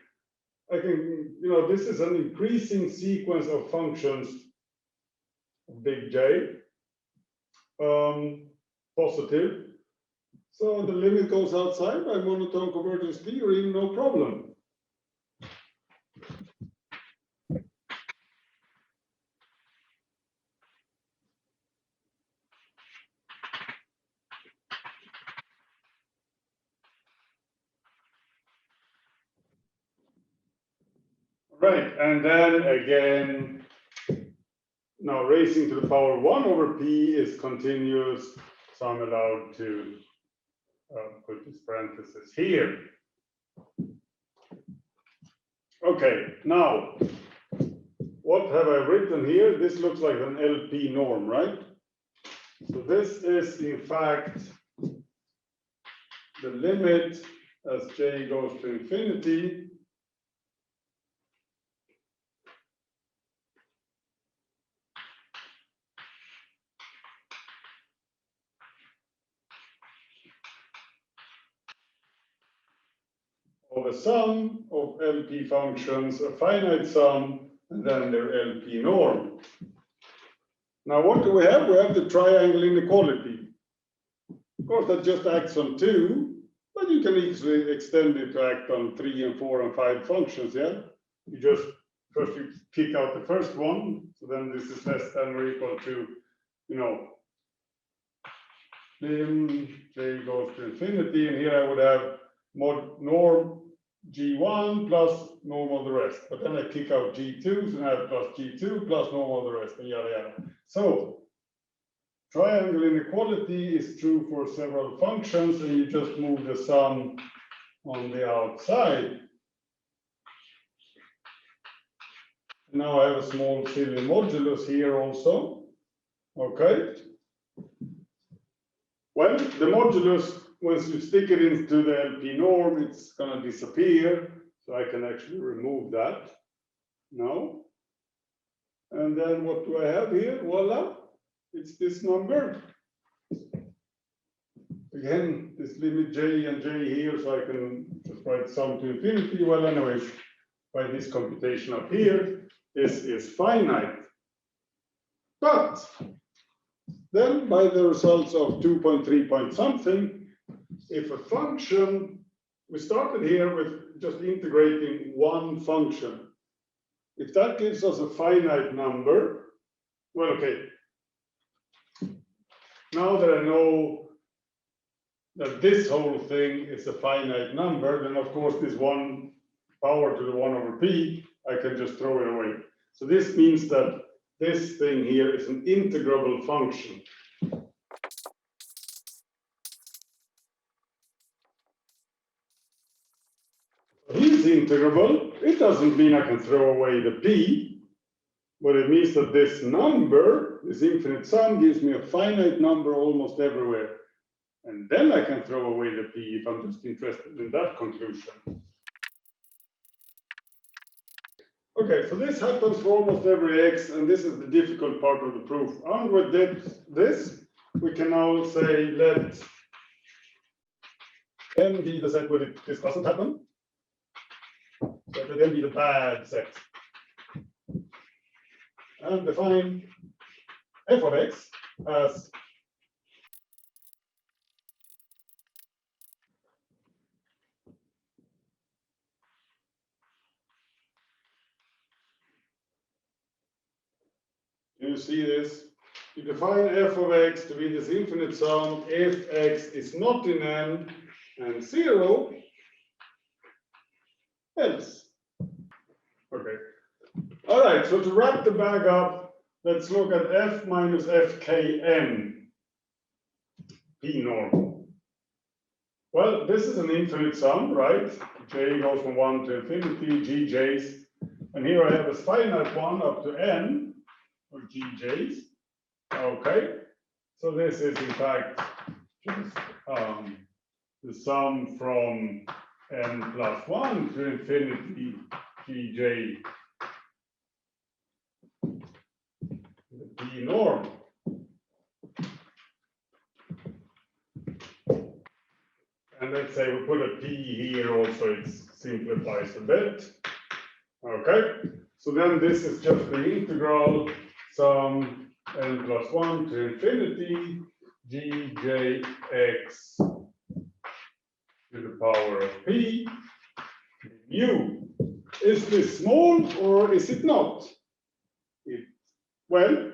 I can, you know, this is an increasing sequence of functions of big J, positive. So the limit goes outside by monotone convergence theorem, no problem. Right, and then again, now raising to the power 1 over p is continuous, so I'm allowed to put this parenthesis here. Okay, now, what have I written here? This looks like an LP norm, right? So this is, in fact, the limit as j goes to infinity of a sum of LP functions, a finite sum, and then their LP norm. Now, what do we have? We have the triangle inequality. Of course, that just acts on 2, but you can easily extend it to act on 3 and 4 and 5 functions, yeah? You just, first you pick out the first one, so then this is less than or equal to, you know, lim j goes to infinity, and here I would have mod norm g1 plus norm of the rest, but then I kick out g2, so I have plus g2 plus norm of the rest, and yada yada. So triangle inequality is true for several functions, and you just move the sum on the outside. Now I have a small silly modulus here also. Okay. Well, the modulus, once you stick it into the LP norm, it's going to disappear. So I can actually remove that now. And then what do I have here? Voila, it's this number. Again, this limit j and j here, so I can just write sum to infinity. Well, anyways, by this computation up here, this is finite. But then by the results of 2.3 point something, if a function, we started here with just integrating one function. If that gives us a finite number, well, okay. Now that I know that this whole thing is a finite number, then of course this 1 power to the 1 over p, I can just throw it away. So this means that this thing here is an integrable function. is integrable, it doesn't mean I can throw away the p, but it means that this number, this infinite sum, gives me a finite number almost everywhere. And then I can throw away the p if I'm just interested in that conclusion. Okay, so this happens for almost every x, and this is the difficult part of the proof. And with this, we can now say let n be the set where this doesn't happen. So let n be the bad set. And define f of x as you see this? You define f of x to be this infinite sum if x is not in n and 0 else. Okay. All right, so to wrap the bag up, let's look at f minus fkn, p norm. Well, this is an infinite sum, right? J goes from 1 to infinity, gj's. And here I have a finite one up to n, or gj's. Okay, so this is in fact just the sum from n plus 1 to infinity gj, the p norm. And let's say we put a p here also, it simplifies a bit. Okay, so then this is just the integral sum n plus 1 to infinity gjx to the power of p mu. Is this small or is it not? Well,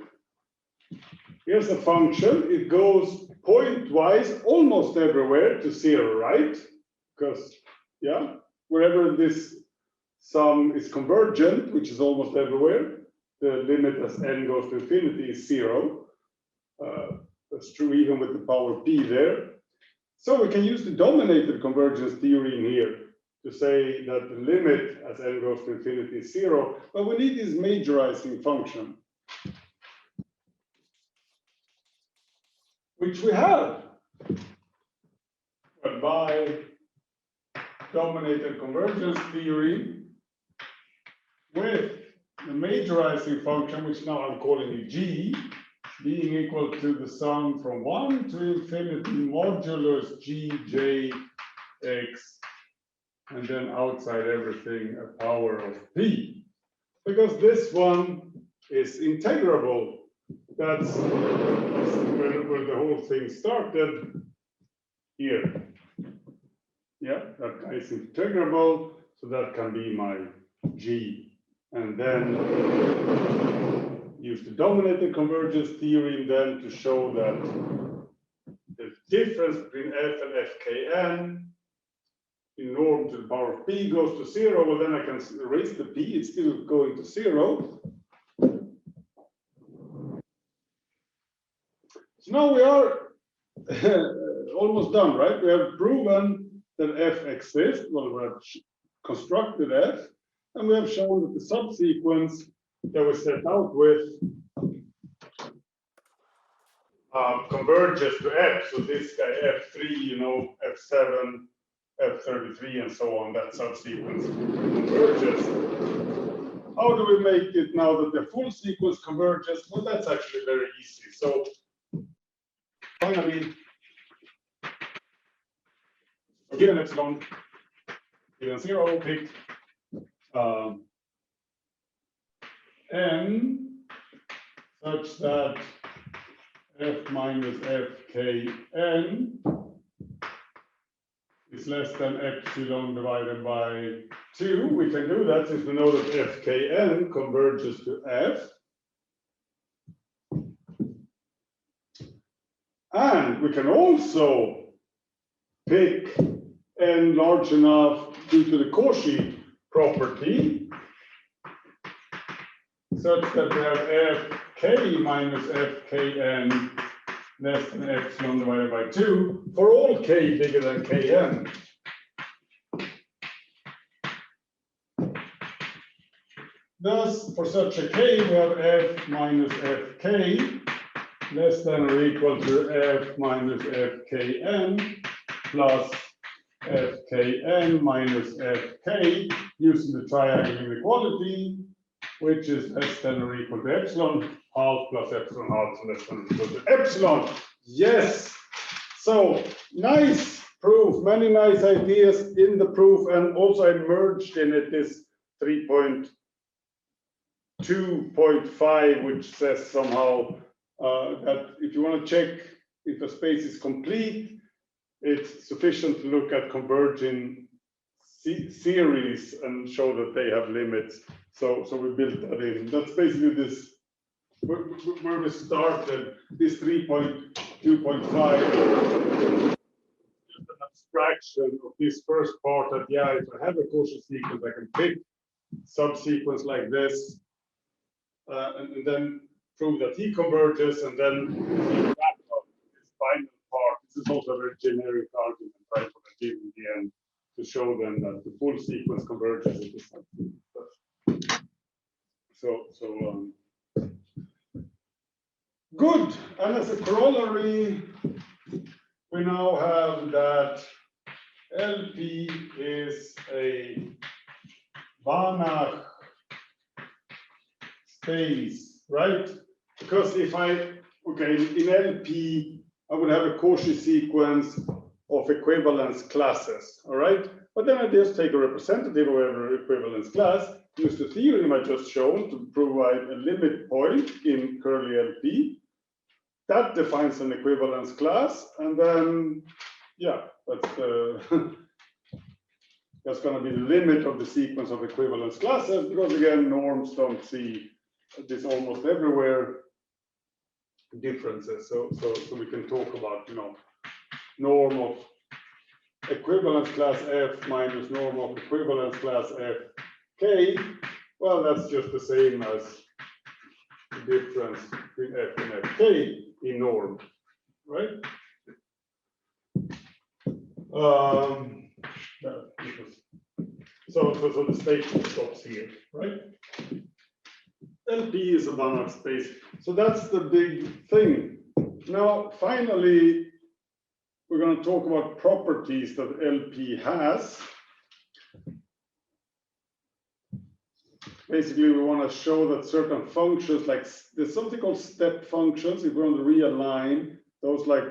here's a function. It goes pointwise almost everywhere to 0, right? Because, yeah, wherever this sum is convergent, which is almost everywhere, the limit as n goes to infinity is 0. That's true even with the power p there. So we can use the dominated convergence theory in here to say that the limit as n goes to infinity is 0, but we need this majorizing function, which we have. But by dominated convergence theory, with the majorizing function, which now I'm calling it g, being equal to the sum from 1 to infinity modulus gjx, and then outside everything a power of p. Because this one is integrable. That's where the whole thing started here. Yeah, that guy is integrable, so that can be my g. And then use the dominated convergence theory then to show that the difference between f and fkn in norm to the power of p goes to 0. Well, then I can erase the p, it's still going to 0. So now we are almost done, right? We have proven that f exists. Well, we have constructed f, and we have shown that the subsequence that we set out with converges to f. So this guy f3, you know, f7, f33, and so on, that subsequence converges. How do we make it now that the full sequence converges? Well, that's actually very easy. So finally, given epsilon, given 0, pick n such that f minus fkn is less than epsilon divided by 2. We can do that since we know that fkn converges to f. And we can also pick n large enough due to the Cauchy property, such that we have fk minus fkn less than epsilon divided by 2 for all k bigger than kn. Thus, for such a k, we have f minus fk less than or equal to f minus fkn plus fkn minus fk using the triangle inequality, which is less than or equal to epsilon half plus epsilon half so less than or equal to epsilon. Yes. So nice proof, many nice ideas in the proof, and also I merged in it this 3.2.5, which says somehow that if you want to check if a space is complete, it's sufficient to look at converging series and show that they have limits. So we built that in. That's basically this where we started. This 3.2.5 just an abstraction of this first part. That yeah, if I have a Cauchy sequence, I can pick subsequence like this, and then prove that he converges, and then wrap up this final part. This is also a very generic argument, right? What I give in the end to show them that the full sequence converges into something. So good. And as a corollary, we now have that LP is a Banach space, right? Because if in LP, I would have a Cauchy sequence of equivalence classes, all right? But then I just take a representative of every equivalence class, use the theorem I just shown to provide a limit point in curly LP. That defines an equivalence class, and then, yeah, that's that's going to be the limit of the sequence of equivalence classes, because again, norms don't see this almost everywhere differences. So we can talk about, norm of equivalence class F minus norm of equivalence class Fk. Well, that's just the same as the difference between F and Fk in norm, right? So the statement stops here, right? LP is a Banach space. So that's the big thing. Now, finally, we're going to talk about properties that LP has. Basically, we want to show that certain functions, like there's something called step functions. If we want to realign those like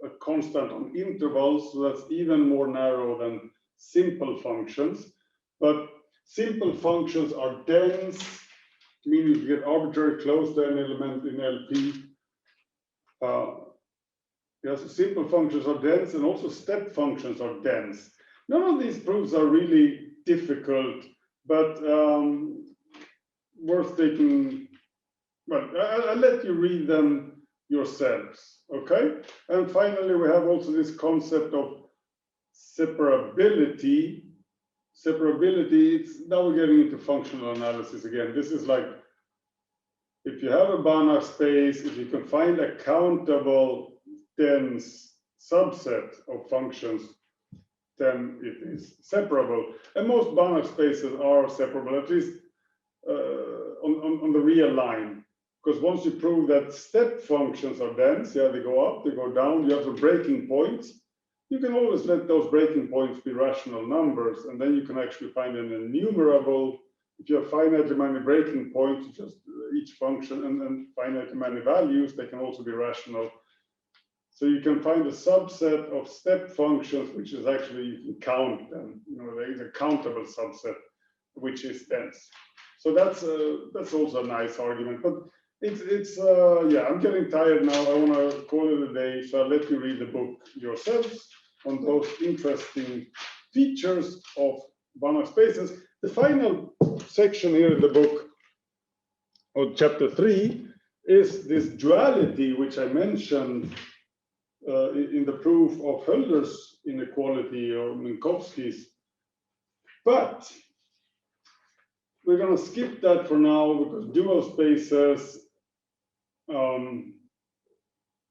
a constant on intervals, so that's even more narrow than simple functions. But simple functions are dense, meaning you get arbitrary close to an element in LP. Yes, simple functions are dense, and also step functions are dense. None of these proofs are really difficult, but worth taking. Well, I'll let you read them yourselves, okay? And finally, we have also this concept of separability. Separability, now we're getting into functional analysis again. This is like, if you have a Banach space, if you can find a countable dense subset of functions, then it is separable. And most Banach spaces are separable, at least on the real line. Because once you prove that step functions are dense, yeah, they go up, they go down, you have some breaking points. You can always let those breaking points be rational numbers, and then you can actually find an enumerable. If you have finitely many breaking points, just each function and finitely many values, they can also be rational. So you can find a subset of step functions, which is actually, you can count them. There is a countable subset, which is dense. So that's also a nice argument. But yeah, I'm getting tired now. I want to call it a day, so I'll let you read the book yourselves on those interesting features of Banach spaces. The final section here in the book, or chapter 3, is this duality, which I mentioned in the proof of Hölder's inequality or Minkowski's. But we're going to skip that for now, because dual spaces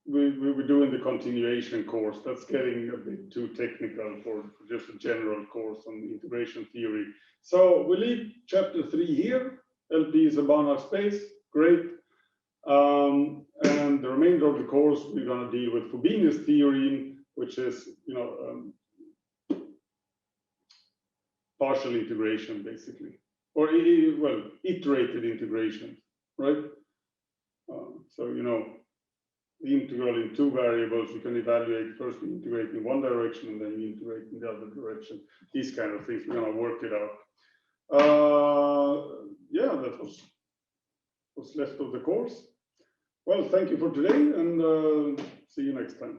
we're doing the continuation course. That's getting a bit too technical for just a general course on integration theory. So we leave chapter 3 here. LP is a Banach space. Great. And the remainder of the course, we're going to deal with Frobenius theorem, which is, partial integration, basically, or well, iterated integration, right? So, the integral in 2 variables, you can evaluate first you integrate in one direction and then you integrate in the other direction. These kind of things, we're going to work it out. Yeah, that was what's left of the course. Well, thank you for today, and see you next time.